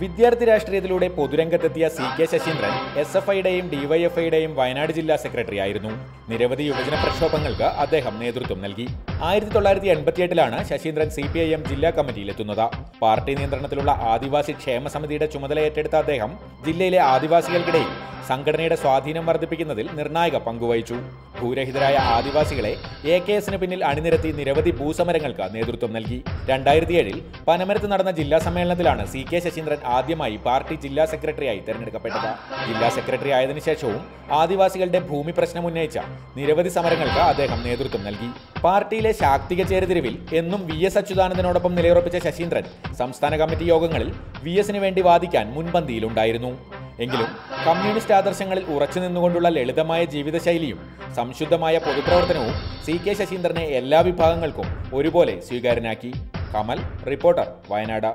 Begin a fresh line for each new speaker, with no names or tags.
വിദ്യാർത്ഥി രാഷ്ട്രീയത്തിലൂടെ പൊതുരംഗത്തെത്തിയ CK ശശീന്ദ്രൻ SFIയുടെയും DYFIയുടെയും വയനാട് ജില്ലാ secretary ആയിരുന്നു. നിരവധി യുവജന പ്രക്ഷോഭങ്ങൾക്ക് അദ്ദേഹം നേതൃത്വം നൽകി. 1988-ലാണ് ശശീന്ദ്രൻ CPIM ജില്ലാ കമ്മിറ്റിയിലെത്തുന്നത്. പാർട്ടി നിയന്ത്രണത്തിലുള്ള ആദിവാസി ക്ഷേമ സമിതിയുടെ ചുമതല ഏറ്റെടുത്ത അദ്ദേഹം ജില്ലയിലെ ആദിവാസികൾക്കിടയിൽ സംഘടനയുടെ സ്വാധീനം വർദ്ധിപ്പിക്കുന്നതിൽ നിർണായക പങ്കുവഹിച്ചു. ഭൂരഹിതരായ ആദിവാസികളെ AKSന് പിന്നിൽ അണിനിരത്തി നിരവധി ഭൂസമരങ്ങൾക്ക് നേതൃത്വം നൽകി. 2007-ൽ പനമരത്ത് നടന്ന ജില്ലാ സമ്മേളനത്തിലാണ് CK ശശീന്ദ്രൻ ആദ്യമായി പാർട്ടി ജില്ലാ സെക്രട്ടറിയായി തെരഞ്ഞെടുക്കപ്പെട്ടത്. ജില്ലാ സെക്രട്ടറി ആയതിനു ശേഷവും ആദിവാസികളുടെ ഭൂമി പ്രശ്നം ഉന്നയിച്ച നിരവധി സമരങ്ങൾക്ക് അദ്ദേഹം നേതൃത്വം നൽകി. പാർട്ടിയിലെ ശാക്തിക ചേരിതിരിവിൽ എന്നും VS അച്യുതാനന്ദനോടൊപ്പം നിലയുറപ്പിച്ച ശശീന്ദ്രൻ സംസ്ഥാന കമ്മിറ്റി യോഗങ്ങളിൽ VSന് വേണ്ടി വാദിക്കാൻ മുൻപന്തിയിലുണ്ടായിരുന്നു. എങ്കിലും കമ്മ്യൂണിസ്റ്റ് ആദർശങ്ങളിൽ ഉറച്ചു നിന്നുകൊണ്ടുള്ള ലളിതമായ ജീവിതശൈലിയും സംശുദ്ധമായ പൊതുപ്രവർത്തനവും CK ശശീന്ദ്രനെ എല്ലാ വിഭാഗങ്ങൾക്കും ഒരുപോലെ സ്വീകാര്യനാക്കി. കമൽ, റിപ്പോർട്ടർ, വയനാട്.